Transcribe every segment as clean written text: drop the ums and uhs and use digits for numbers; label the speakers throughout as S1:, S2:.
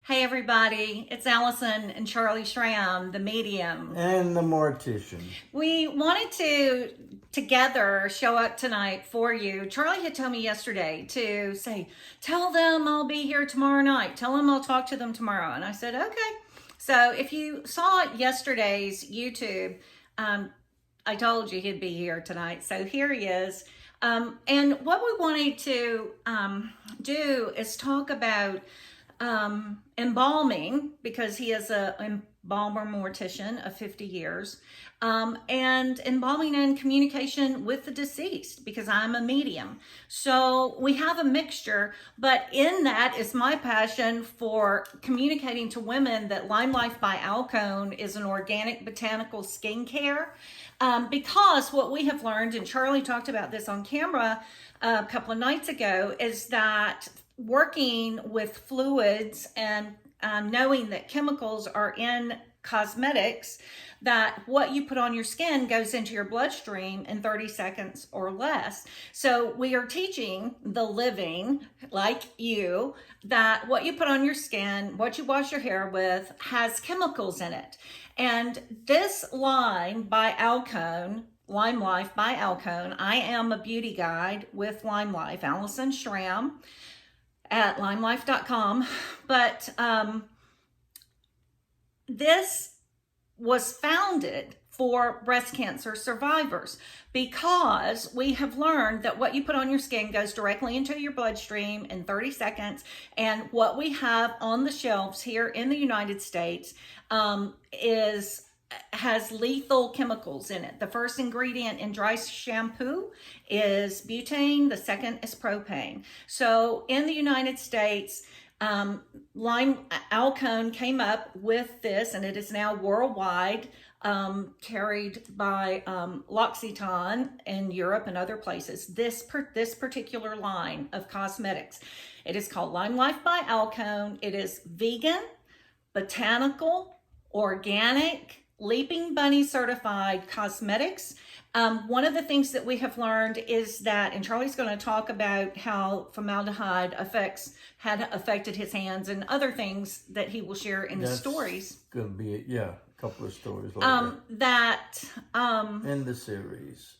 S1: Hey everybody, it's Allison and Charlie Schramm, the medium.
S2: And the Mortician.
S1: We wanted to together show up tonight for you. Charlie had told me yesterday to say, tell them I'll be here tomorrow night. Tell them I'll talk to them tomorrow. And I said, okay. So if you saw yesterday's YouTube, I told you he'd be here tonight. So here he is. And what we wanted to do is talk about embalming, because he is a embalmer mortician of 50 years, and embalming and communication with the deceased, because I'm a medium. So we have a mixture, but in that is my passion for communicating to women that Lime Life by Alcone is an organic botanical skincare. Because what we have learned, and Charlie talked about this on camera a couple of nights ago, is that working with fluids and knowing that chemicals are in cosmetics, that what you put on your skin goes into your bloodstream in 30 seconds or less. So we are teaching the living, like you, that what you put on your skin, what you wash your hair with, has chemicals in it. And this line by Alcone, Lime Life by Alcone, I am a beauty guide with Lime Life, Allison Schramm, at limelife.com. But this was founded for breast cancer survivors, because we have learned that what you put on your skin goes directly into your bloodstream in 30 seconds. And what we have on the shelves here in the United States has lethal chemicals in it. The first ingredient in dry shampoo is butane. The second is propane. So in the United States, Alcone came up with this, and it is now worldwide, carried by L'Occitane in Europe and other places. This particular line of cosmetics, it is called Lime Life by Alcone. It is vegan, botanical, organic, Leaping Bunny certified cosmetics. One of the things that we have learned is that, and Charlie's going to talk about how formaldehyde had affected his hands and other things that he will share in the stories.
S2: Going to be, a couple of stories later.
S1: In
S2: the series.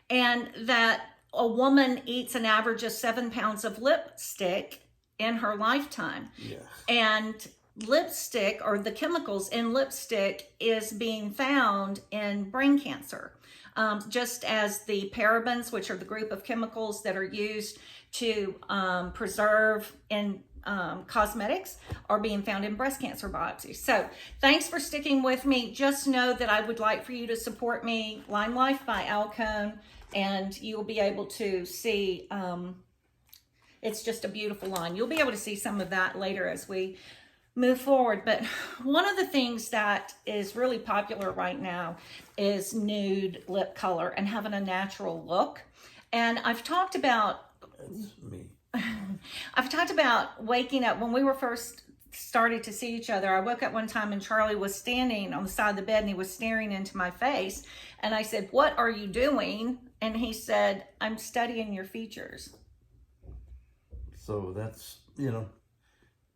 S1: And that a woman eats an average of 7 pounds of lipstick in her lifetime.
S2: Yeah.
S1: And lipstick, or the chemicals in lipstick, is being found in brain cancer, just as the parabens, which are the group of chemicals that are used to preserve in cosmetics, are being found in breast cancer biopsies. So thanks for sticking with me. Just know that I would like for you to support me, Lime Life by Alcone, and you will be able to see, it's just a beautiful line. You'll be able to see some of that later as we move forward. But one of the things that is really popular right now is nude lip color and having a natural look. And I've talked about,
S2: that's me.
S1: I've talked about waking up. When we were first started to see each other, I woke up one time and Charlie was standing on the side of the bed and he was staring into my face. And I said, "What are you doing?" And he said, "I'm studying your features."
S2: So that's,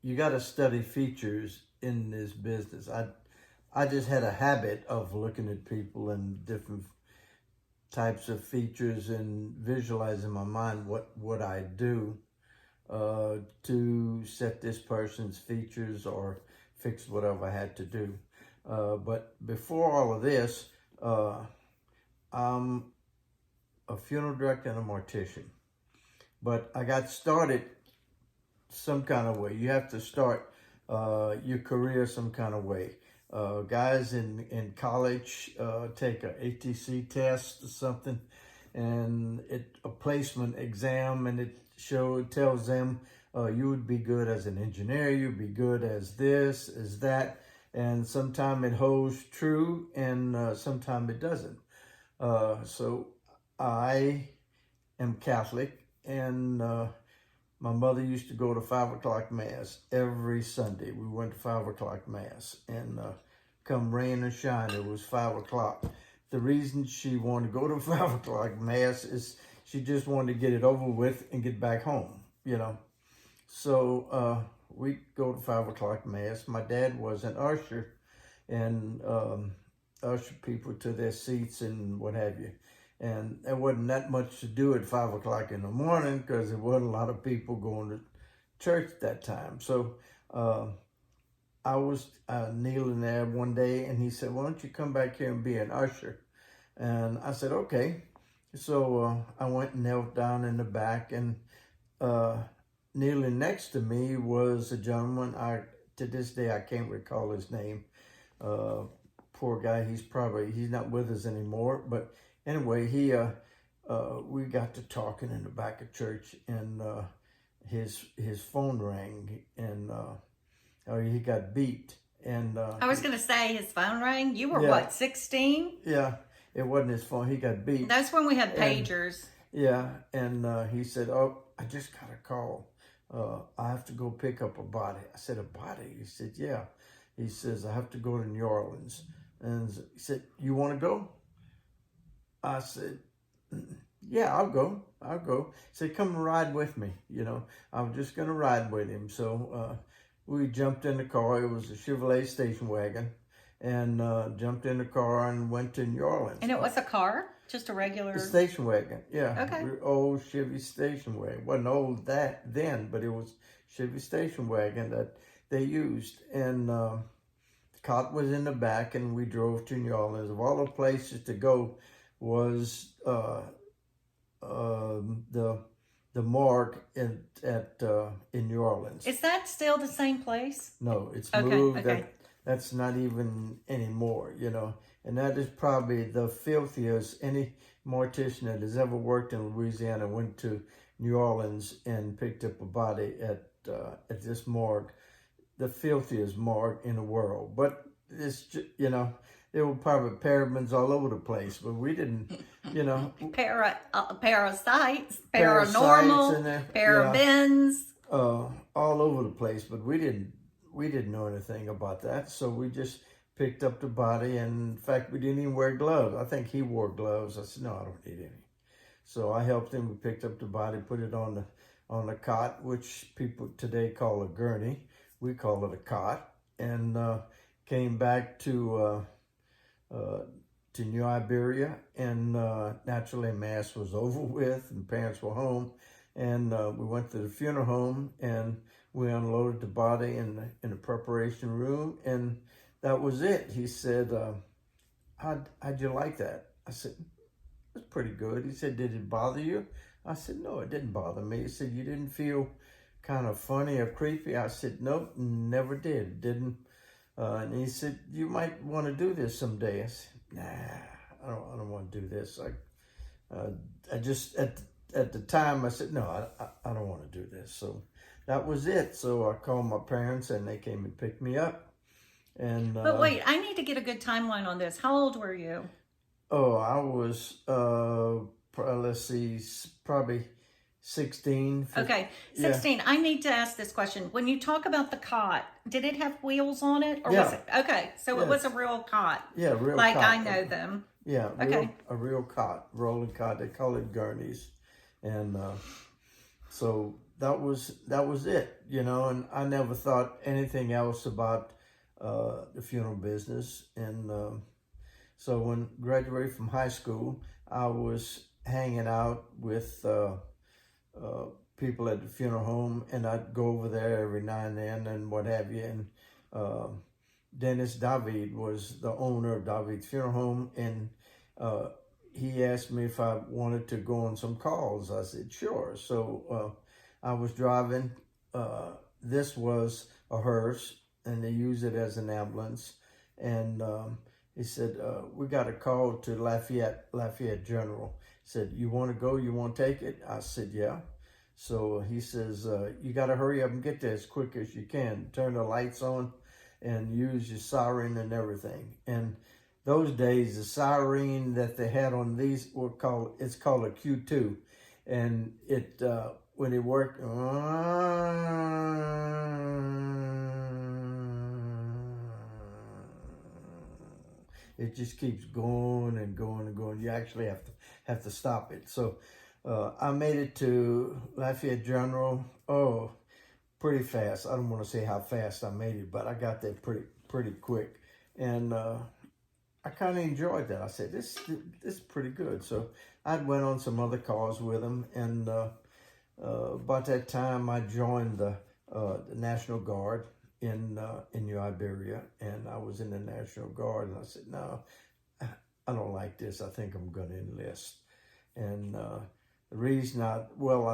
S2: you got to study features in this business. I just had a habit of looking at people and different types of features and visualizing in my mind what I do to set this person's features or fix whatever I had to do. But before all of this, I'm a funeral director and a mortician. But I got started some kind of way. You have to start your career some kind of way. Guys in college take a ATC test or something, and a placement exam, and it tells them you would be good as an engineer, you'd be good as this, as that, and sometimes it holds true, and sometimes it doesn't. So I am Catholic, and my mother used to go to 5 o'clock Mass every Sunday. We went to 5 o'clock Mass, and come rain or shine, it was 5 o'clock. The reason she wanted to go to 5 o'clock Mass is she just wanted to get it over with and get back home, So we go to 5 o'clock mass. My dad was an usher and usher people to their seats and what have you. And there wasn't that much to do at 5 o'clock in the morning because there wasn't a lot of people going to church at that time. So I was kneeling there one day, and he said, "Why don't you come back here and be an usher?" And I said, "Okay." So I went and knelt down in the back, and kneeling next to me was a gentleman. To this day I can't recall his name. Poor guy. He's not with us anymore. But anyway, we got to talking in the back of church, and his phone rang, and he got beat. And
S1: I was going to say his phone rang. You were
S2: Yeah.
S1: what, 16?
S2: Yeah, it wasn't his phone. He got beat.
S1: That's when we had pagers.
S2: Yeah, and he said, "Oh, I just got a call. I have to go pick up a body." I said, "A body?" He said, "Yeah." He says, "I have to go to New Orleans." And he said, "You want to go?" I said, "Yeah, I'll go. I'll go." He said, "Come and ride with me." I'm just going to ride with him. So we jumped in the car. It was a Chevrolet station wagon. And jumped in the car and went to New Orleans.
S1: And it was a car? Just a regular?
S2: A station wagon, yeah.
S1: Okay.
S2: Old Chevy station wagon. It wasn't old then, but it was Chevy station wagon that they used. And the cot was in the back, and we drove to New Orleans. Of all the places to go was the morgue in New Orleans.
S1: Is that still the same place?
S2: No, it's
S1: Okay,
S2: moved.
S1: okay.
S2: That's not even anymore, And that is probably the filthiest any mortician that has ever worked in Louisiana went to New Orleans and picked up a body at this morgue, the filthiest morgue in the world. But it's there were probably parabens all over the place, but we didn't,
S1: Parasites,
S2: Parasites
S1: paranormal, parabens.
S2: All over the place, but we didn't know anything about that, so we just picked up the body, and in fact, we didn't even wear gloves. I think he wore gloves. I said, "No, I don't need any." So I helped him. We picked up the body, put it on the cot, which people today call a gurney. We call it a cot, and came back to New Iberia, and naturally Mass was over with, and parents were home, and we went to the funeral home, and we unloaded the body in the preparation room, and that was it. He said, how'd you like that? I said, "It was pretty good." He said, "Did it bother you?" I said, "No, it didn't bother me." He said, "You didn't feel kind of funny or creepy?" I said, "Nope, never did. Didn't." And he said, "You might want to do this someday." I said, "Nah, I don't want to do this." I just, at the time, I said, "No, I don't want to do this." So that was it. So I called my parents, and they came and picked me up. And
S1: But wait, I need to get a good timeline on this. How old were you?
S2: Oh, I was, probably 16.
S1: Okay, 16. Yeah. I need to ask this question. When you talk about the cot, did it have wheels on it? Or was it? Okay, so it was a real cot.
S2: Yeah, real
S1: like
S2: cot.
S1: I know them.
S2: Yeah,
S1: okay.
S2: A real cot, rolling cot. They call it gurneys. And so that was it, and I never thought anything else about the funeral business. And so when I graduated from high school, I was hanging out with people at the funeral home, and I'd go over there every now and then and what have you. And Dennis David was the owner of David's Funeral Home, and he asked me if I wanted to go on some calls. I said, "Sure." So I was driving. This was a hearse, and they use it as an ambulance. And he said, "We got a call to Lafayette General." He said, "You want to go? You want to take it?" I said, "Yeah." So he says, "You got to hurry up and get there as quick as you can. Turn the lights on and use your siren and everything." And those days, the siren that they had on these it's called a Q2. And it, when it worked, it just keeps going and going and going. You actually have to stop it. So I made it to Lafayette General. Oh, pretty fast. I don't want to say how fast I made it, but I got there pretty quick, and I kind of enjoyed that. I said, this is pretty good. So I went on some other cars with him, and about that time I joined the National Guard in New Iberia, and I was in the National Guard, and I said, no, I don't like this. I think I'm going to enlist. And the reason I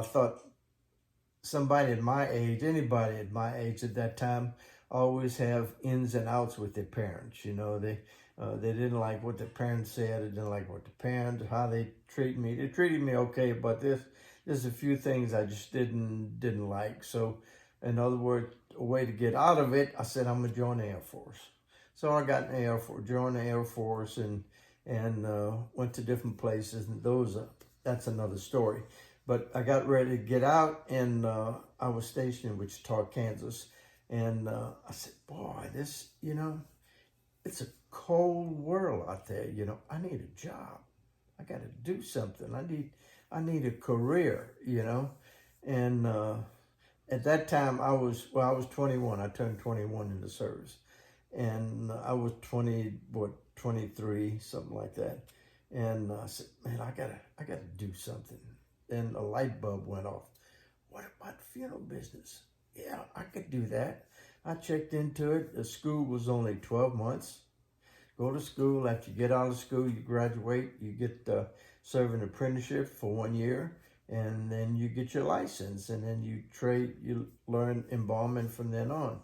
S2: thought somebody at my age, anybody at my age at that time, always have ins and outs with their parents. You know, they didn't like what the parents said. They didn't like what the parents, how they treat me. They treated me okay, but there's a few things I just didn't like. So, in other words, a way to get out of it, I said I'm gonna join the Air Force. So I got in the Air Force, joined the Air Force, and went to different places. And that's another story. But I got ready to get out, and I was stationed in Wichita, Kansas. And I said, boy, this, it's a cold world out there. I need a job. I got to do something. I need a career, And at that time, I was 21. I turned 21 in the service. And I was 23, something like that. And I said, man, I gotta do something. Then a light bulb went off. What about funeral business? Yeah, I could do that. I checked into it. The school was only 12 months. Go to school. After you get out of school, you graduate. You get serve an apprenticeship for 1 year, and then you get your license, and then you learn embalming from then on.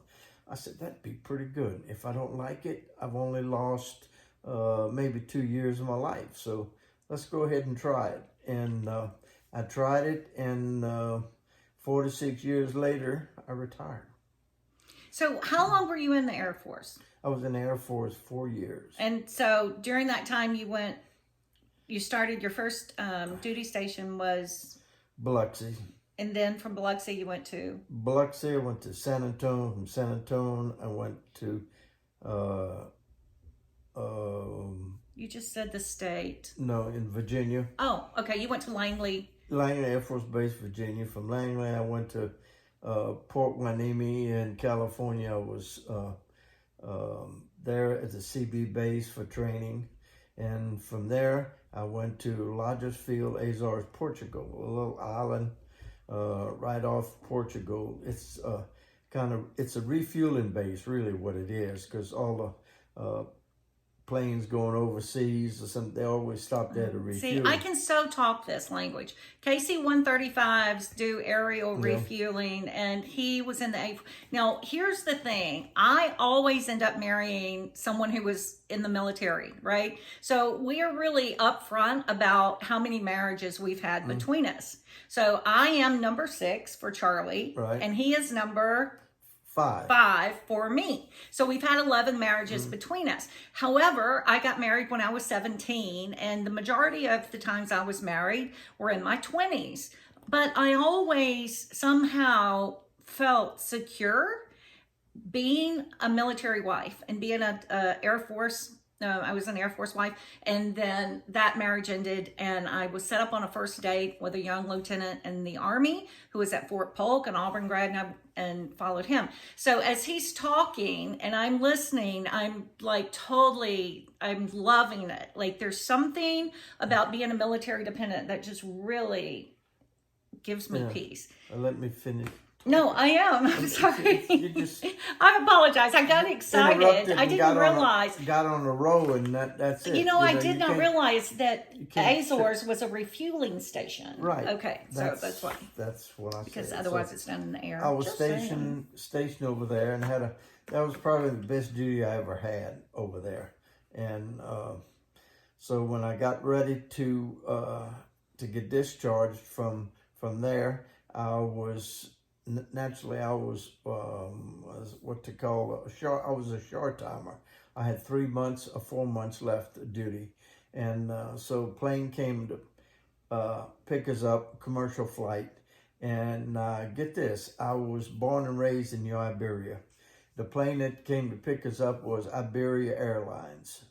S2: I said, that'd be pretty good. If I don't like it, I've only lost maybe 2 years of my life. So let's go ahead and try it. And I tried it, and 4 to 6 years later, I retired.
S1: So how long were you in the Air Force?
S2: I was in the Air Force 4 years.
S1: And so during that time you started your first duty station was?
S2: Biloxi.
S1: And then from Biloxi you went to?
S2: Biloxi, I went to San Antonio. From San Antonio, I went to...
S1: you just said the state.
S2: No, in Virginia.
S1: Oh, okay. You went to Langley.
S2: Langley Air Force Base, Virginia. From Langley, I went to Port Hueneme in California. I was there at the CB base for training. And from there, I went to Lajesfield, Azores, Portugal, a little island right off Portugal. It's it's a refueling base, really what it is, because all the planes going overseas or something, they always stop there to refuel.
S1: See, I can so talk this language. KC-135s do aerial refueling, and he was in the A. Now, here's the thing. I always end up marrying someone who was in the military, right? So we're really upfront about how many marriages we've had between us. So I am number 6 for Charlie,
S2: right,
S1: and he is number
S2: 5
S1: for me. So we've had 11 marriages between us. However, I got married when I was 17, and the majority of the times I was married were in my 20s. But I always somehow felt secure being a military wife and being a Air Force. I was an Air Force wife, and then that marriage ended, and I was set up on a first date with a young lieutenant in the Army who was at Fort Polk, an Auburn grad, and followed him. So as he's talking and I'm listening, I'm like I'm loving it. Like there's something about being a military dependent that just really gives me peace.
S2: Let me finish.
S1: No, I am. I'm sorry.
S2: You just
S1: I apologize. I got excited. I didn't realize.
S2: Got on a roll, and that's it.
S1: I did not realize that Azores was a refueling station.
S2: Right.
S1: Okay, so that's why.
S2: That's what I said.
S1: Because otherwise it's down in the air.
S2: I was stationed over there, and that was probably the best duty I ever had over there. And so when I got ready to get discharged from there, I was what to call I was a short timer. I had 3 months or 4 months left of duty, and so plane came to pick us up, commercial flight, and get this, I was born and raised in New Iberia. The plane that came to pick us up was Iberia Airlines.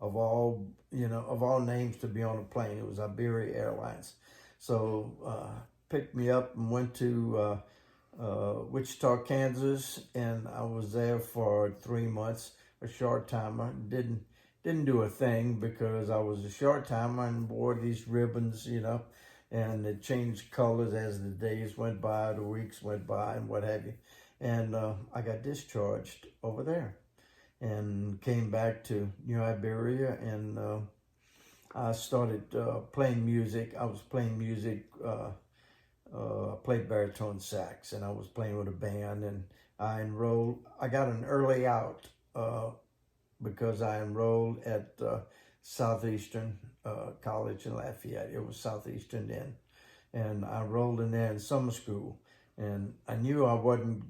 S2: Of all names to be on a plane, it was Iberia Airlines. So picked me up and went to Wichita, Kansas, and I was there for 3 months, a short timer. Didn't do a thing because I was a short timer and wore these ribbons, and it changed colors as the days went by, the weeks went by, and what have you. And I got discharged over there and came back to New Iberia, and I started playing music. I was playing music. I played baritone sax, and I was playing with a band, and I enrolled. I got an early out because I enrolled at Southeastern College in Lafayette. It was Southeastern then, and I enrolled in there in summer school, and I knew I wasn't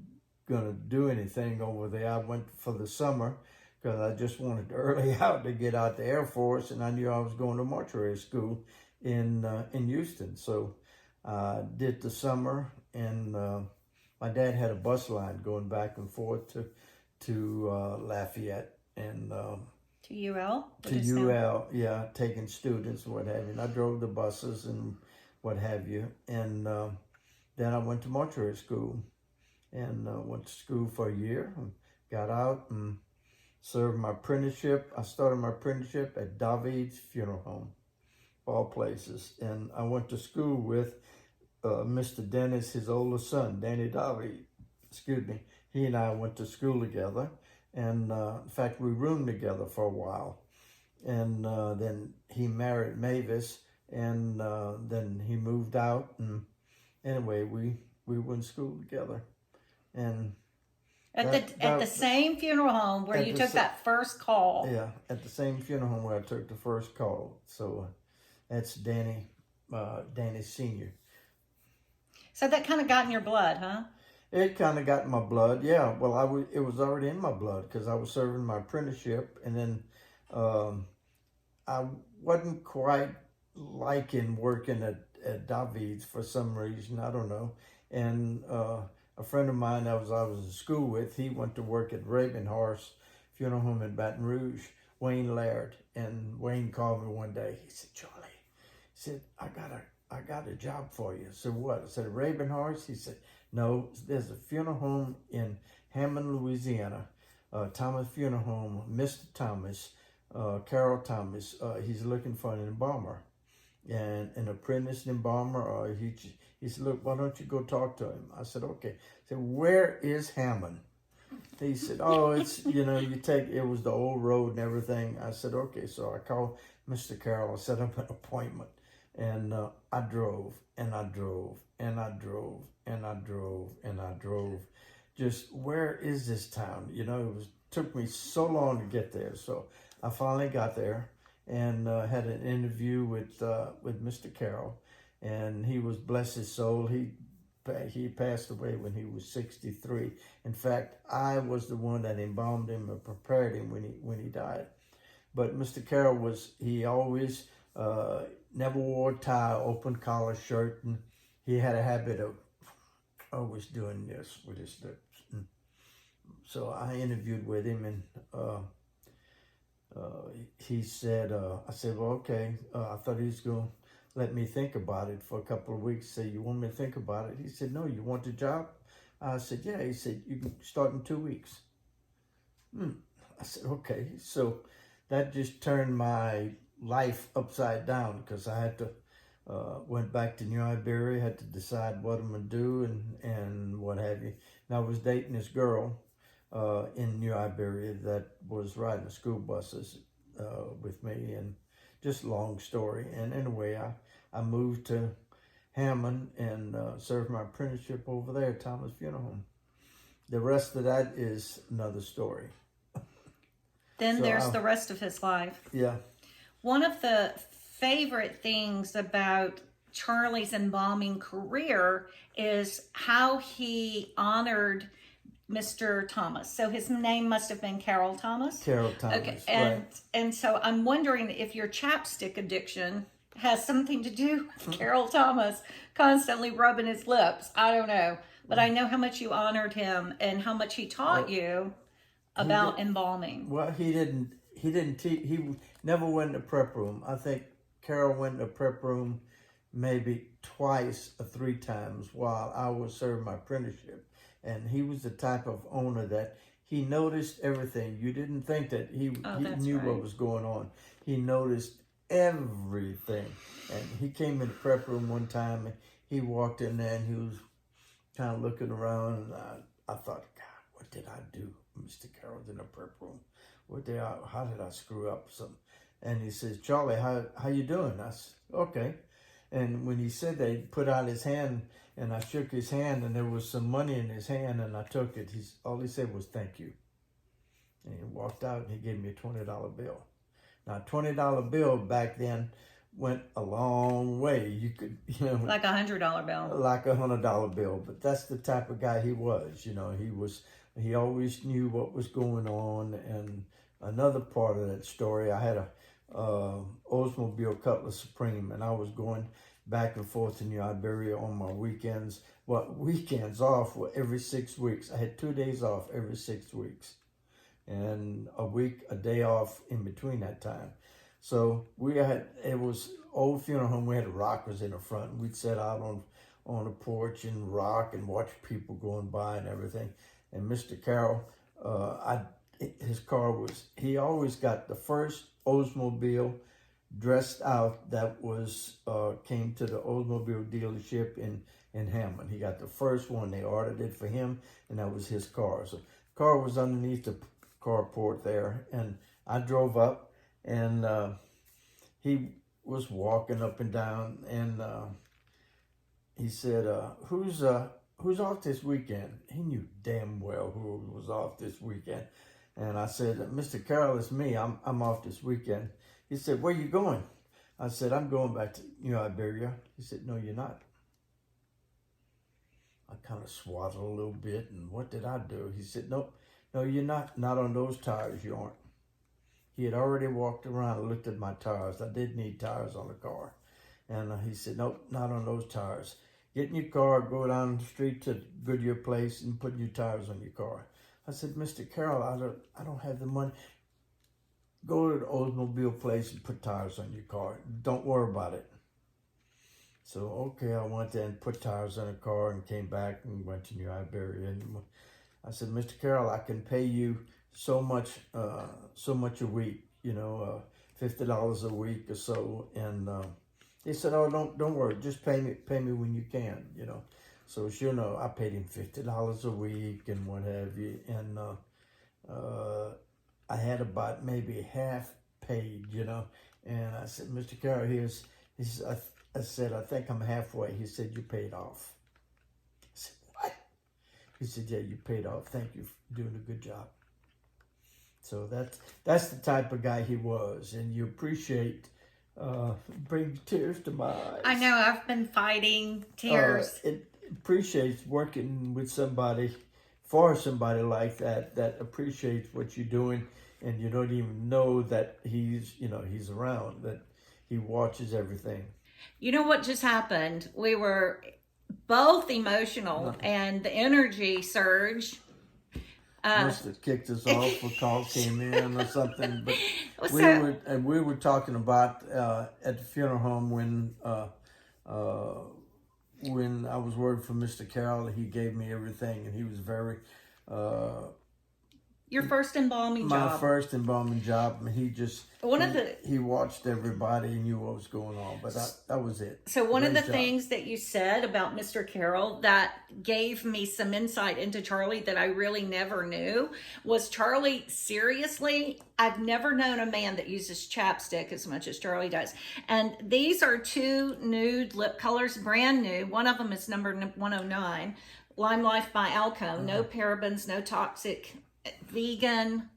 S2: going to do anything over there. I went for the summer because I just wanted early out to get out the Air Force, and I knew I was going to mortuary school in Houston. So I did the summer, and my dad had a bus line going back and forth to Lafayette and
S1: To UL?
S2: to UL, yeah, taking students and what have you. And I drove the buses and what have you. And then I went to mortuary school and went to school for a year, and got out and served my apprenticeship. I started my apprenticeship at David's Funeral Home, all places. And I went to school with Mr. Dennis, his oldest son, Danny David. Excuse me. He and I went to school together. And in fact, we roomed together for a while. And then he married Mavis, and then he moved out. And anyway, we went to school together. And
S1: At the same funeral home where you took that first call.
S2: Yeah, at the same funeral home where I took the first call. So that's Danny Sr.
S1: So that kind of got in your blood, huh?
S2: It kind of got in my blood, yeah. Well, it was already in my blood because I was serving my apprenticeship, and then I wasn't quite liking working at David's for some reason. I don't know. And a friend of mine I was in school with, he went to work at Ravenhorse Funeral Home in Baton Rouge, Wayne Laird. And Wayne called me one day. He said, "Charlie," he said, I got a job for you." I said, "What?" I said, "Ravenhorse." He said, "No, there's a funeral home in Hammond, Louisiana, Thomas Funeral Home, Mr. Thomas, Carol Thomas. He's looking for an embalmer, and an apprentice embalmer." Or he said, "Look, why don't you go talk to him?" I said, "Okay." I said, "Where is Hammond?" He said, "Oh, it's, it was the old road and everything." I said, "Okay." So I called Mr. Carroll, set up an appointment, and I drove, and I drove, and I drove, and I drove, and I drove. Just, where is this town? Took me so long to get there. So I finally got there and had an interview with Mr. Carroll, and he was, bless his soul, he passed away when he was 63. In fact, I was the one that embalmed him and prepared him when he died. But Mr. Carroll he always never wore a tie, open collar shirt, and he had a habit of always doing this with his lips. And so I interviewed with him, and he said, I said, "Well, okay." I thought he was going to let me think about it for a couple of weeks. Say, "You want me to think about it?" He said, "No, you want the job?" I said, "Yeah." He said, "You can start in 2 weeks." I said, "Okay." So that just turned my life upside down because I had to, went back to New Iberia, had to decide what I'm going to do and what have you. And I was dating this girl in New Iberia that was riding the school buses with me, and just long story. And anyway, I moved to Hammond and served my apprenticeship over there at Thomas Funeral Home. The rest of that is another story.
S1: Then there's the rest of his life.
S2: Yeah.
S1: One of the favorite things about Charlie's embalming career is how he honored Mr. Thomas. So his name must have been Carol Thomas.
S2: Carol Thomas.
S1: Okay,
S2: right.
S1: and so I'm wondering if your chapstick addiction has something to do with Carol Thomas constantly rubbing his lips. I don't know, but I know how much you honored him and how much he taught you about embalming.
S2: Well, he didn't teach. He never went in the prep room. I think Carol went in the prep room maybe twice or three times while I was serving my apprenticeship. And he was the type of owner that he noticed everything. You didn't think that he knew
S1: right.
S2: what was going on. He noticed everything. And he came in the prep room one time and he walked in there and he was kind of looking around, and I thought, God, what did I do? Mr. Carroll's in the prep room. How did I screw up something? And he says, Charlie, how you doing? I said, okay. And when he said that, he put out his hand, and I shook his hand, and there was some money in his hand, and I took it. All he said was, thank you. And he walked out, and he gave me a $20 bill. Now, a $20 bill back then went a long way. You could,
S1: like $100 bill.
S2: Like a $100 bill. But that's the type of guy he was. He always knew what was going on. And another part of that story, I had a Oldsmobile Cutlass Supreme, and I was going back and forth to New Iberia on my weekends. Well, weekends off were every 6 weeks. I had 2 days off every 6 weeks, and a day off in between that time. So it was old funeral home. We had rockers in the front, and we'd sit out on the porch and rock and watch people going by and everything. And Mr. Carroll, his car he always got the first Oldsmobile dressed out that came to the Oldsmobile dealership in Hammond. He got the first one. They ordered it for him, and that was his car. So the car was underneath the carport there, and I drove up, and he was walking up and down, and he said, who's off this weekend? He knew damn well who was off this weekend. And I said, Mr. Carroll, it's me. I'm off this weekend. He said, where you going? I said, I'm going back to New Iberia. He said, no, you're not. I kind of swaddled a little bit, and what did I do? He said, nope, no, you're not. Not on those tires, you aren't. He had already walked around and looked at my tires. I did need tires on the car. And he said, nope, not on those tires. Get in your car, go down the street to Goodyear Place and put new tires on your car. I said, Mr. Carroll, I don't have the money. Go to the Oldsmobile place and put tires on your car. Don't worry about it. So, okay, I went there and put tires on the car and came back and went to New Iberia. And I said, Mr. Carroll, I can pay you so much a week, $50 a week or so. And he said, oh, don't worry, just pay me when you can, So sure enough, I paid him $50 a week and what have you. And I had about maybe half paid, And I said, Mr. Carroll, I said, I think I'm halfway. He said, you paid off. I said, what? He said, yeah, you paid off. Thank you for doing a good job. So that's the type of guy he was. And you appreciate, bring tears to my eyes.
S1: I know, I've been fighting tears.
S2: It appreciates working with somebody, for somebody like that appreciates what you're doing, and you don't even know that he's around, that he watches everything.
S1: You know what just happened? We were both emotional, and the energy surge.
S2: Must have kicked us off. A call came in or something. But we were talking about at the funeral home when I was working for Mr. Carroll. He gave me everything, and he was very.
S1: Your first embalming job.
S2: My first embalming job, and he watched everybody and knew what was going on, but that was it.
S1: So one of the things that you said about Mr. Carroll that gave me some insight into Charlie that I really never knew was Charlie, seriously, I've never known a man that uses chapstick as much as Charlie does. And these are 2 nude lip colors, brand new. One of them is number 109, Lime Life by Alco, no parabens, no toxic, vegan,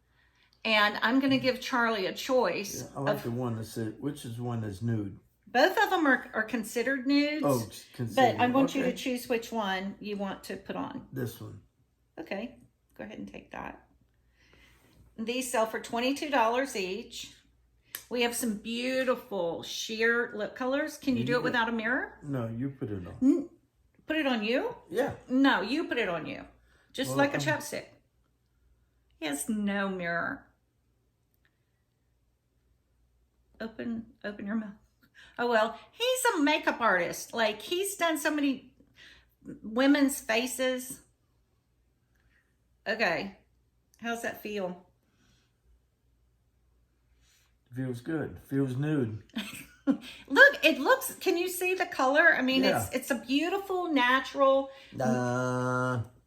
S1: and I'm going to give Charlie a choice.
S2: Yeah, I like the one that said, which is one that's nude?
S1: Both of them are considered nudes.
S2: Oh, considered.
S1: But I want you to choose which one you want to put on.
S2: This one.
S1: Okay, go ahead and take that. These sell for $22 each. We have some beautiful sheer lip colors. Can you do it without a mirror?
S2: No, you put it on.
S1: Put it on you?
S2: Yeah.
S1: No, you put it on you. Just like a chapstick. He has no mirror. Open your mouth. Oh, well, he's a makeup artist. Like, he's done so many women's faces. Okay. How's that feel?
S2: Feels good. Feels nude.
S1: Look, it looks, can you see the color? I mean,
S2: Yeah.
S1: it's a beautiful natural,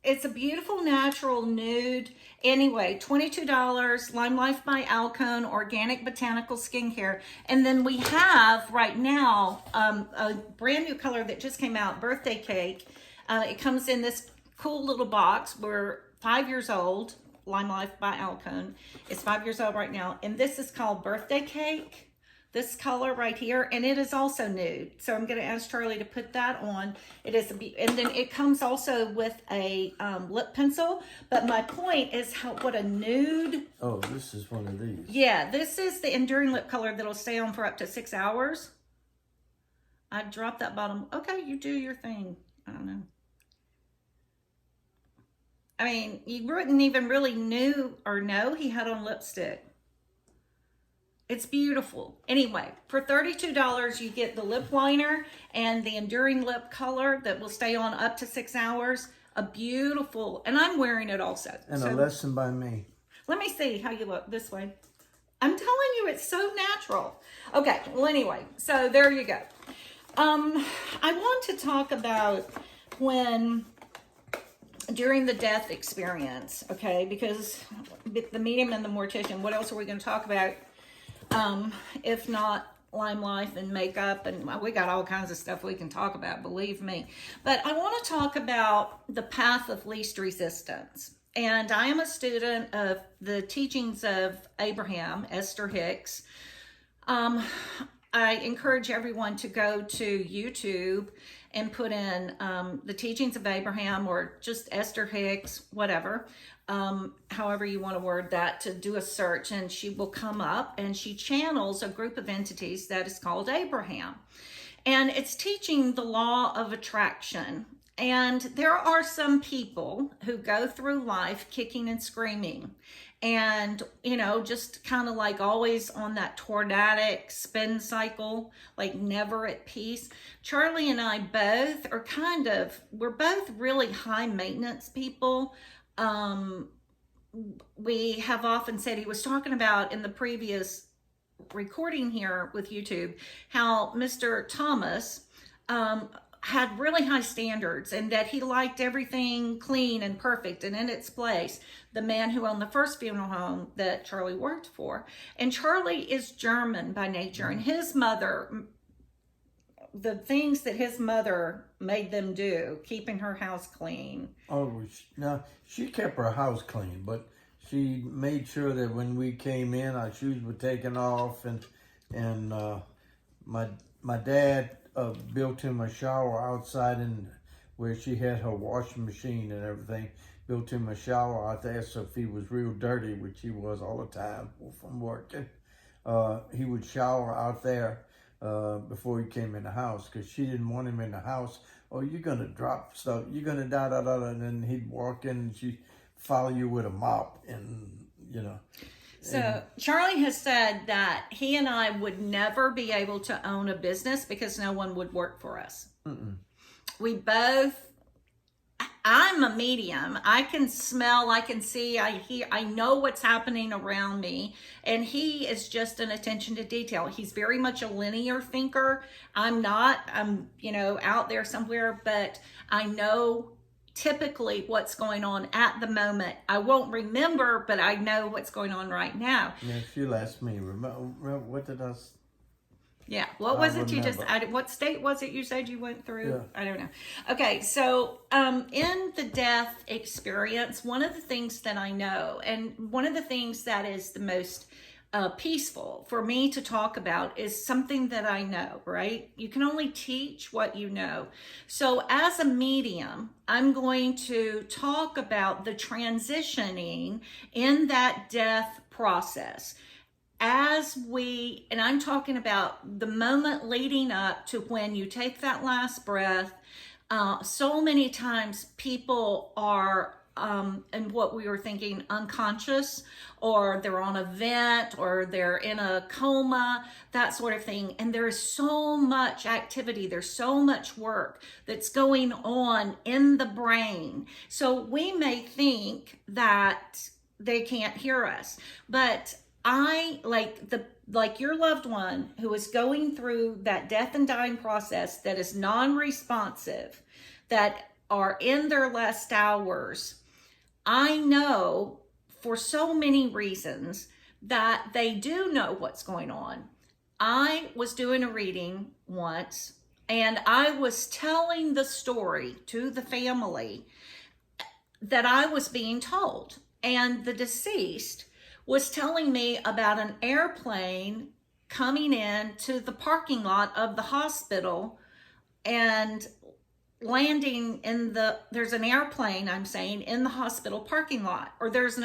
S1: it's a beautiful natural nude. Anyway, $22, Lime Life by Alcone, organic botanical skincare. And then we have right now a brand new color that just came out, Birthday Cake. It comes in this cool little box. We're 5 years old. Lime Life by Alcone is 5 years old right now. And this is called Birthday Cake. This color right here, and it is also nude. So I'm going to ask Charlie to put that on. It is, and then it comes also with a lip pencil. But my point is what a nude.
S2: Oh, this is one of these.
S1: Yeah, this is the enduring lip color that'll stay on for up to 6 hours. I dropped that bottom. Okay, you do your thing. I don't know. I mean, you wouldn't even really know he had on lipstick. It's beautiful. Anyway, for $32, you get the lip liner and the enduring lip color that will stay on up to 6 hours. A beautiful, and I'm wearing it also.
S2: And a lesson by me.
S1: Let me see how you look this way. I'm telling you, it's so natural. Okay, well, anyway, so there you go. I want to talk about during the death experience, okay, because the medium and the mortician, what else are we going to talk about? If not Lime Life and makeup, and we got all kinds of stuff we can talk about, believe me. But I want to talk about the path of least resistance. And I am a student of the teachings of Abraham, Esther Hicks. I encourage everyone to go to YouTube and put in the teachings of Abraham or just Esther Hicks, whatever. However you want to word that, to do a search, and she will come up, and she channels a group of entities that is called Abraham. And it's teaching the law of attraction. And there are some people who go through life kicking and screaming and, just kind of like always on that tornadic spin cycle, like never at peace. Charlie and I both are we're both really high maintenance people. We have often said, he was talking about in the previous recording here with YouTube, how Mr. Thomas, had really high standards and that he liked everything clean and perfect and in its place. The man who owned the first funeral home that Charlie worked for. And Charlie is German by nature, and his mother, the things that his mother made them do, keeping her house clean.
S2: Oh, no, she kept her house clean, but she made sure that when we came in, our shoes were taken off, and my dad built him a shower outside where she had her washing machine and everything. Built him a shower out there, so if he was real dirty, which he was all the time from working, he would shower out there before he came in the house, because she didn't want him in the house. Oh, you're going to drop stuff. You're going to da-da-da-da. And then he'd walk in and she'd follow you with a mop and,
S1: So Charlie has said that he and I would never be able to own a business because no one would work for us. I'm a medium. I can smell, I can see, I hear, I know what's happening around me. And he is just an attention to detail. He's very much a linear thinker. I'm not, I'm, out there somewhere, but I know typically what's going on at the moment. I won't remember, but I know what's going on right now.
S2: Yeah, she'll ask me, remember what did I...
S1: Yeah, what was it you just, what state was it you said you went through? Yeah. I don't know. Okay, so in the death experience, one of the things that I know, and one of the things that is the most peaceful for me to talk about is something that I know, right? You can only teach what you know. So as a medium, I'm going to talk about the transitioning in that death process. And I'm talking about the moment leading up to when you take that last breath. So many times people are and what we were thinking, unconscious, or they're on a vent, or they're in a coma, that sort of thing. And there is so much activity, there's so much work that's going on in the brain. So we may think that they can't hear us, but like your loved one who is going through that death and dying process, that is non-responsive, that are in their last hours. I know for so many reasons that they do know what's going on. I was doing a reading once, and I was telling the story to the family that I was being told, and the deceased was telling me about an airplane coming in to the parking lot of the hospital and landing there's an airplane, I'm saying, in the hospital parking lot. Or here's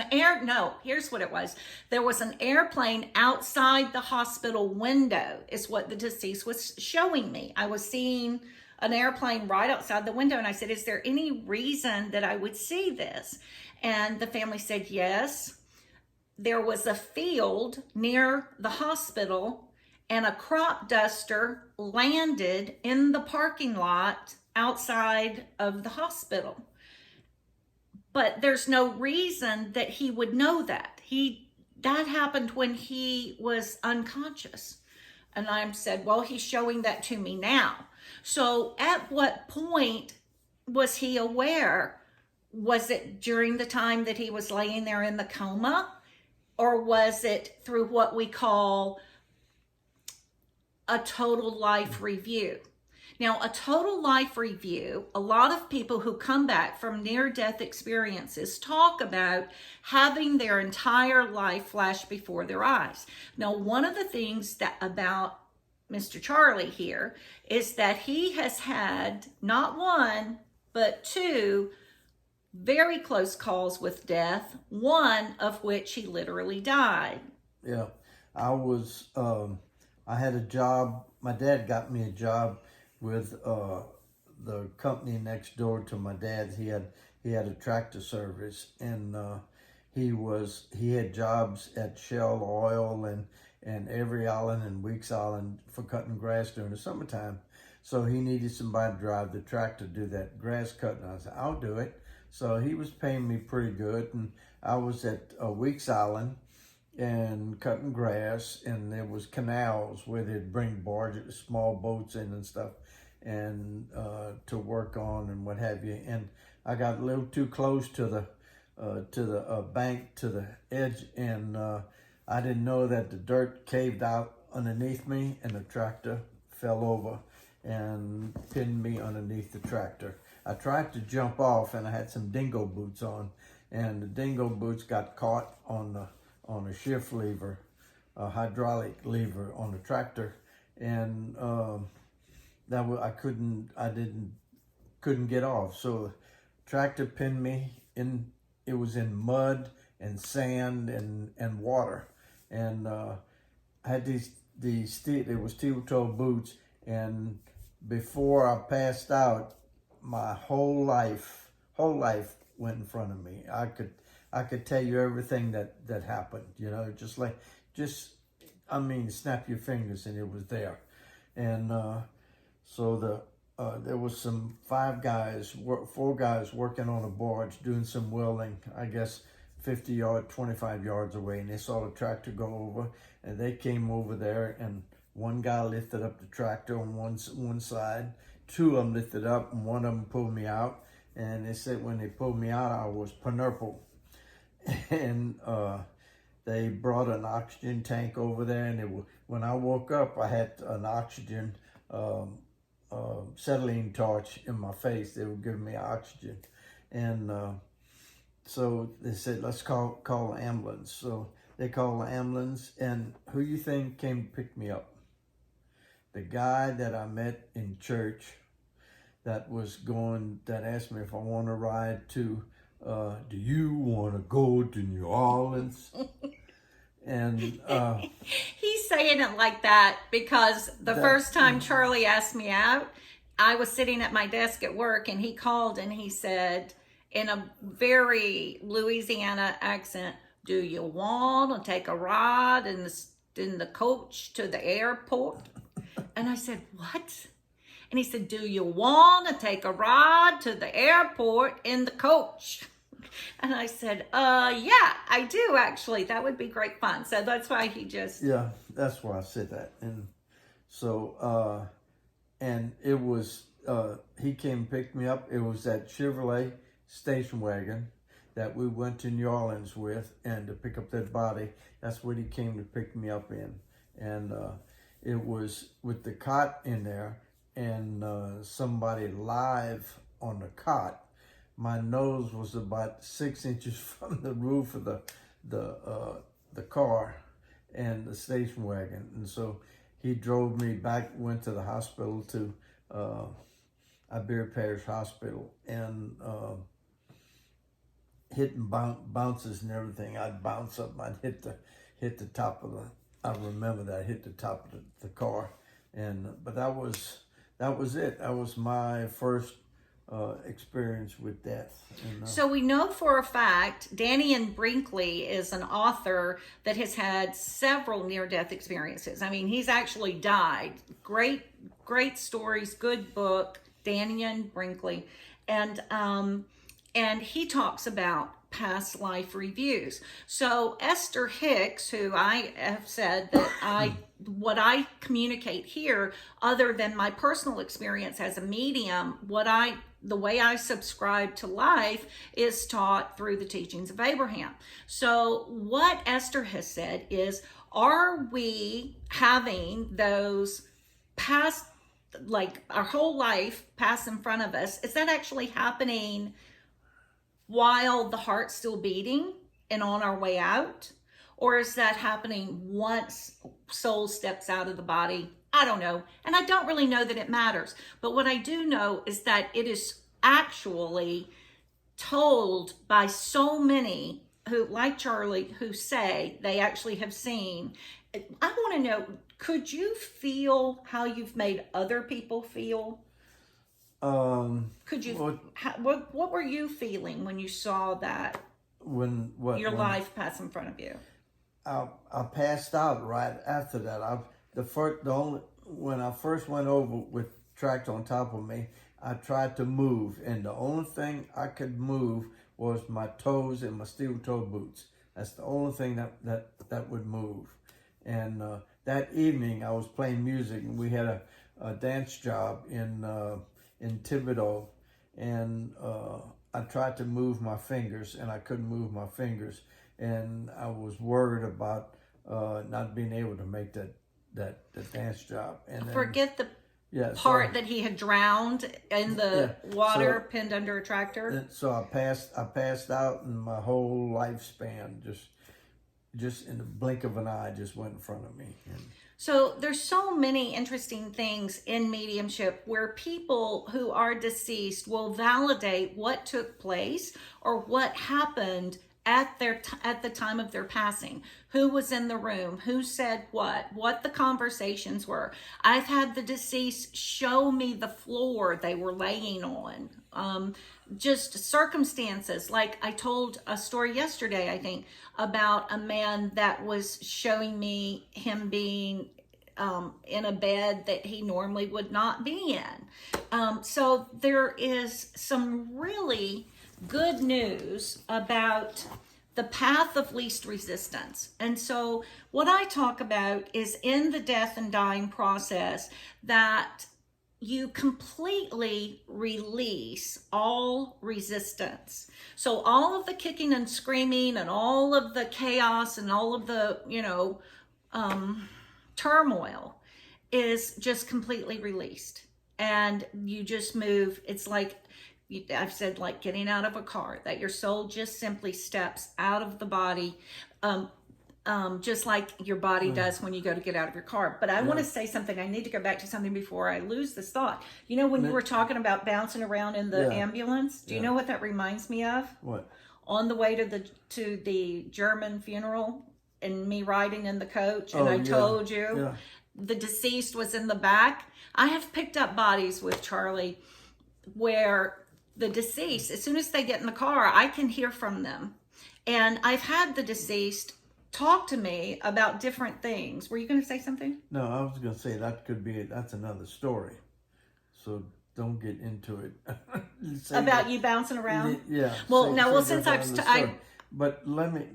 S1: what it was. There was an airplane outside the hospital window, is what the deceased was showing me. I was seeing an airplane right outside the window, and I said, is there any reason that I would see this? And the family said, yes. There was a field near the hospital, and a crop duster landed in the parking lot outside of the hospital. But there's no reason that he would know that. That happened when he was unconscious. And I said, well, he's showing that to me now. So at what point was he aware? Was it during the time that he was laying there in the coma? Or was it through what we call a total life review? Now, a total life review, a lot of people who come back from near-death experiences talk about having their entire life flash before their eyes. Now, one of the things about Mr. Charlie here is that he has had not one, but two very close calls with death, one of which he literally died.
S2: Yeah, I had a job. My dad got me a job with the company next door to my dad's. He had a tractor service, and he had jobs at Shell Oil and Avery Island and Weeks Island for cutting grass during the summertime. So he needed somebody to drive the tractor to do that grass cutting. I said, I'll do it. So he was paying me pretty good, and I was at Weeks Island and cutting grass, and there was canals where they'd bring barges, small boats in and stuff, and to work on and what have you. And I got a little too close to the bank, to the edge, and I didn't know that the dirt caved out underneath me, and the tractor fell over and pinned me underneath the tractor. I tried to jump off, and I had some dingo boots on, and the dingo boots got caught on a shift lever, a hydraulic lever on the tractor, and I couldn't get off. So the tractor pinned me in. It was in mud and sand and water, and I had these steel-toe boots, and before I passed out, my whole life went in front of me. I could tell you everything that happened, snap your fingers and it was there. And so there was four guys working on a barge doing some welding, I guess 25 yards away, and they saw the tractor go over, and they came over there, and one guy lifted up the tractor on one side, two of them lifted up, and one of them pulled me out. And they said when they pulled me out, I was purple. And they brought an oxygen tank over there, and when I woke up, I had an oxygen acetylene torch in my face. They were giving me oxygen, and so they said, let's call the ambulance. So they called the ambulance, and who you think came to pick me up? The guy that I met in church that asked me if I want to ride to, do you want to go to New Orleans? And
S1: he's saying it like that because the first time Charlie asked me out, I was sitting at my desk at work, and he called and he said, in a very Louisiana accent, "Do you want to take a ride in the coach to the airport?" And I said, "What?" And he said, "Do you want to take a ride to the airport in the coach?" And I said, yeah, I do actually. That would be great fun. So that's why he just...
S2: Yeah, that's why I said that. And so, and it was, he came and picked me up. It was that Chevrolet station wagon that we went to New Orleans with, and to pick up that body. That's what he came to pick me up in. And it was with the cot in there, and somebody live on the cot. My nose was about 6 inches from the roof of the car and the station wagon. And so he drove me back, went to the hospital, to Iberia Parish Hospital, and hitting bounces and everything. I'd bounce up, I'd hit the top of I remember that I hit the top of the car. And but that was it. That was my first experience with death. And,
S1: so we know for a fact Daniel Brinkley is an author that has had several near-death experiences. I mean, he's actually died. Great stories, good book, Daniel Brinkley. And he talks about past life reviews. So Esther Hicks, who I have said that what I communicate here, other than my personal experience as a medium, the way I subscribe to life is taught through the teachings of Abraham. So what Esther has said is, are we having those past, like our whole life pass in front of us? Is that actually happening while the heart's still beating and on our way out? Or is that happening once soul steps out of the body? I don't know. And I don't really know that it matters. But what I do know is that it is actually told by so many who, like Charlie, who say they actually have seen. I want to know, could you feel how you've made other people feel? Could you, what were you feeling when you saw that? When life pass in front of you?
S2: I passed out right after that. When I first went over with tracked on top of me, I tried to move, and the only thing I could move was my toes and my steel toe boots. That's the only thing that would move. And that evening, I was playing music, and we had a dance job in Thibodeau, and I tried to move my fingers, and I couldn't move my fingers. And I was worried about not being able to make that dance job. And then,
S1: forget the part that he had drowned in the water, pinned under a tractor.
S2: So I passed out, and my whole lifespan just in the blink of an eye just went in front of me.
S1: So there's so many interesting things in mediumship where people who are deceased will validate what took place or what happened at the time of their passing. Who was in the room, who said what the conversations were. I've had the deceased show me the floor they were laying on. Just circumstances. Like I told a story yesterday, I think, about a man that was showing me him being in a bed that he normally would not be in. So there is some really good news about the path of least resistance. And so what I talk about is in the death and dying process that you completely release all resistance. So all of the kicking and screaming and all of the chaos and all of the, turmoil is just completely released. And you just move. It's like, I've said, like getting out of a car, that your soul just simply steps out of the body, just like your body does when you go to get out of your car. But I want to say something. I need to go back to something before I lose this thought. You know, when you were talking about bouncing around in the ambulance, do you know what that reminds me of?
S2: What?
S1: On the way to the German funeral, and me riding in the coach, and I told you the deceased was in the back. I have picked up bodies with Charlie where the deceased, as soon as they get in the car, I can hear from them. And I've had the deceased talk to me about different things. Were you going to say something?
S2: No, I was going to say that's another story. So don't get into it.
S1: About you bouncing around?
S2: Yeah.
S1: Well, since
S2: but let me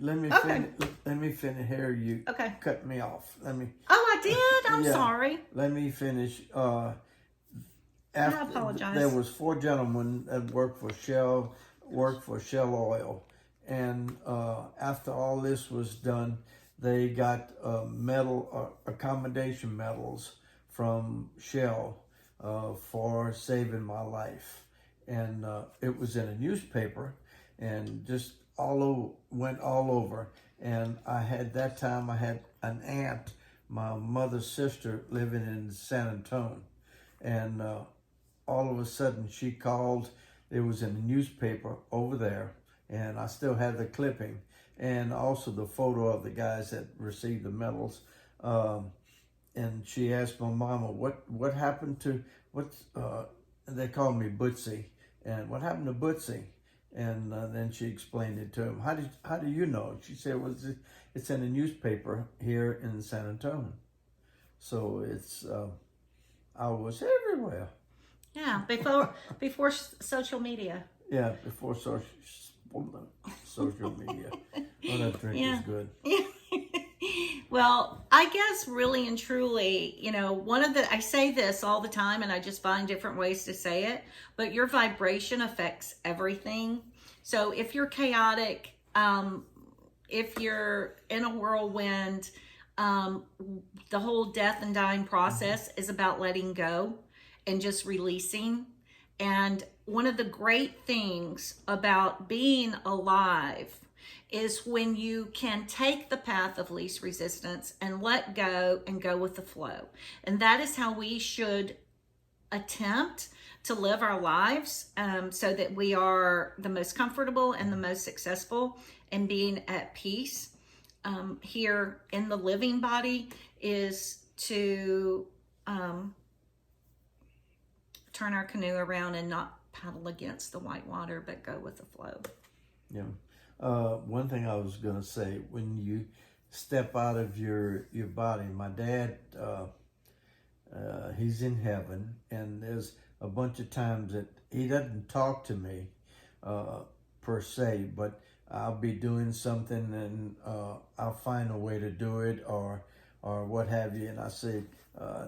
S2: finish here. You cut me off.
S1: Oh, I did. I'm sorry.
S2: Let me finish.
S1: I apologize.
S2: There was 4 gentlemen that worked for Shell Oil, and after all this was done, they got accommodation medals from Shell for saving my life, and it was in a newspaper, and just went all over. And I had an aunt, my mother's sister, living in San Antonio, and all of a sudden she called. It was in the newspaper over there, and I still have the clipping and also the photo of the guys that received the medals. And she asked my mama, what happened to, they called me Bootsy, and what happened to Bootsy? And then she explained it to him. How do you know? She said, it's in a newspaper here in San Antonio. So I was everywhere.
S1: Yeah, before social media.
S2: Yeah, before social media. Oh, that drink is good.
S1: Well, I guess really and truly, I say this all the time, and I just find different ways to say it, but your vibration affects everything. So if you're chaotic, if you're in a whirlwind, the whole death and dying process is about letting go and just releasing. And one of the great things about being alive is when you can take the path of least resistance and let go and go with the flow. And that is how we should attempt to live our lives, so that we are the most comfortable and the most successful, and being at peace here in the living body is to turn our canoe around and not paddle against the white water, but go with the flow.
S2: Yeah. One thing I was going to say, when you step out of your body, my dad, he's in heaven, and there's a bunch of times that he doesn't talk to me per se, but I'll be doing something and I'll find a way to do it or what have you, and I say,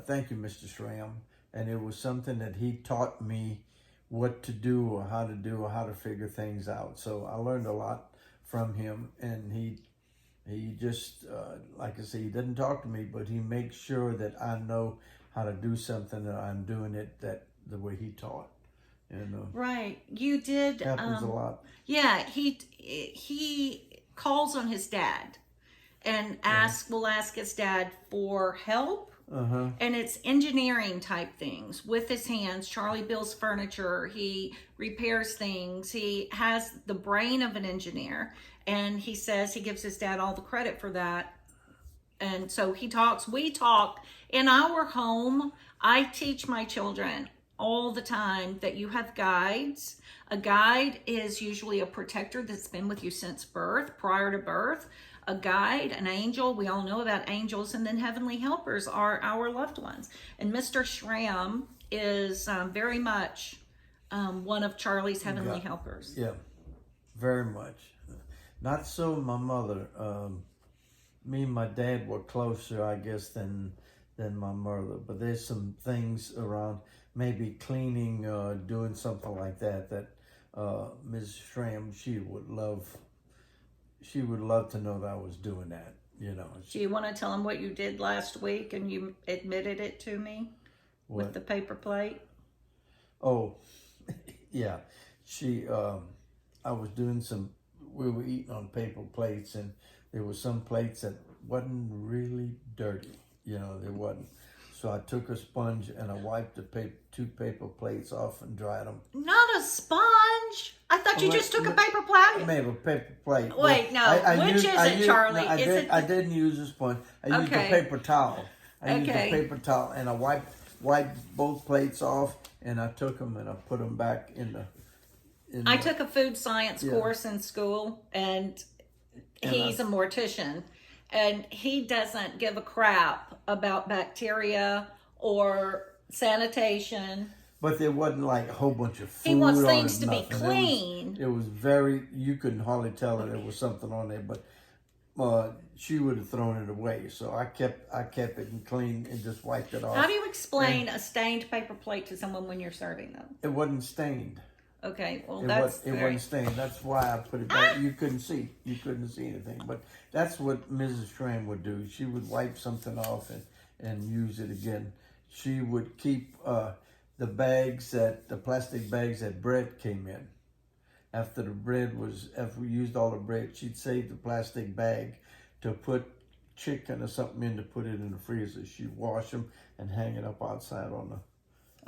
S2: thank you, Mr. Schramm. And it was something that he taught me what to do or how to figure things out. So I learned a lot from him, and he just, like I say, he doesn't talk to me, but he makes sure that I know how to do something, that I'm doing it the way he taught. And
S1: right, you did.
S2: Happens a lot.
S1: Yeah, he calls on his dad and will ask his dad for help. And it's engineering type things with his hands. Charlie builds furniture. He repairs things. He has the brain of an engineer. And he says he gives his dad all the credit for that. And so we talk in our home. I teach my children all the time that you have guides. A guide is usually a protector that's been with you since birth, prior to birth. A guide, an angel, we all know about angels, and then heavenly helpers are our loved ones. And Mr. Schramm is very much one of Charlie's heavenly helpers.
S2: Yeah, very much. Not so my mother. Me and my dad were closer, I guess, than my mother. But there's some things around, maybe cleaning, doing something like that Ms. Schramm, she would love to know that I was doing that,
S1: Do you want to tell him what you did last week and you admitted it to me?
S2: What?
S1: With the paper plate?
S2: Oh, yeah. I was doing we were eating on paper plates, and there were some plates that wasn't really dirty, they wasn't. So I took a sponge and I wiped the 2 paper plates off and dried them.
S1: Not a sponge. I thought you just took a paper plate.
S2: I made a paper plate.
S1: Wait, no. Which is it, Charlie?
S2: I didn't use a sponge. I used a paper towel. Used a paper towel, and I wiped both plates off, and I took them and I put them back in
S1: I took a food science course in school, and he's a mortician, and he doesn't give a crap about bacteria or sanitation.
S2: But there wasn't like a whole bunch of food.
S1: He wants
S2: on
S1: things
S2: it,
S1: to be
S2: nothing.
S1: clean.
S2: It was very, you couldn't hardly tell that there was something on there, but she would have thrown it away. So I kept it clean and just wiped it off.
S1: How do you explain a stained paper plate to someone when you're serving them?
S2: It wasn't stained.
S1: Okay, well,
S2: It wasn't stained. That's why I put it back. You couldn't see anything. But that's what Mrs. Schramm would do. She would wipe something off and use it again. She would keep the plastic bags that bread came in. After we used all the bread, she'd save the plastic bag to put chicken or something in, to put it in the freezer. She'd wash them and hang it up outside
S1: on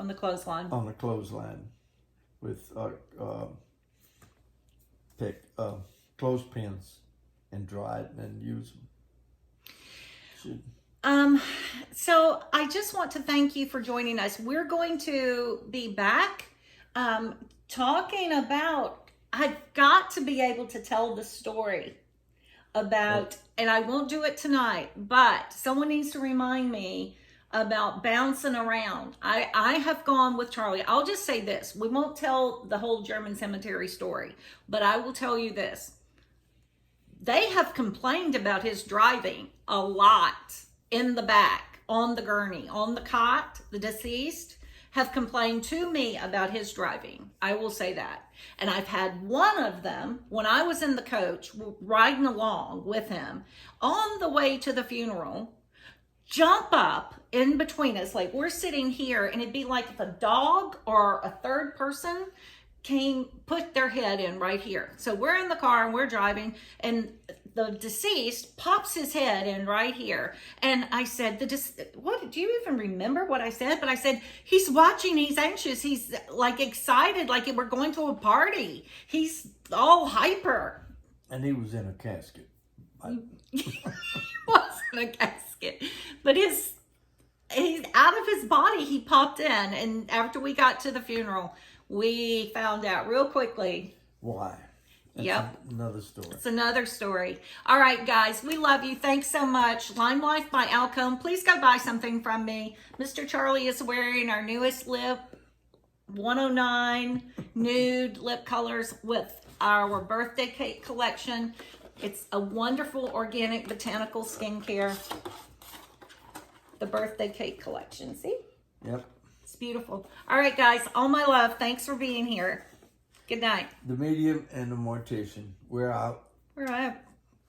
S1: the clothesline.
S2: On the clothesline with clothespins, and dry it and use them.
S1: So I just want to thank you for joining us. We're going to be back talking about, I've got to be able to tell the story about, and I won't do it tonight, but someone needs to remind me about bouncing around. I have gone with Charlie. I'll just say this. We won't tell the whole German cemetery story, but I will tell you this. They have complained about his driving a lot in the back, on the gurney, on the cot. The deceased have complained to me about his driving. I will say that. And I've had one of them, when I was in the coach, riding along with him, on the way to the funeral, jump up in between us. Like, we're sitting here, and it'd be like if a dog or a third person put their head in right here. So we're in the car and we're driving, and the deceased pops his head in right here. And I said, what, do you even remember what I said? But I said, he's watching, he's anxious, he's like excited, like we're going to a party. He's all hyper.
S2: And he was in a casket.
S1: He wasn't a casket, but he's out of his body. He popped in, and after we got to the funeral, we found out real quickly
S2: why.
S1: Yep.
S2: Another story.
S1: It's another story. All right, guys, we love you. Thanks so much. Lime Life by Alcone. Please go buy something from me. Mr. Charlie is wearing our newest lip 109 nude lip colors with our birthday cake collection. It's a wonderful organic botanical skincare. The birthday cake collection. See?
S2: Yep.
S1: It's beautiful. All right, guys. All my love. Thanks for being here. Good night.
S2: The medium and the mortician. We're out.
S1: We're out.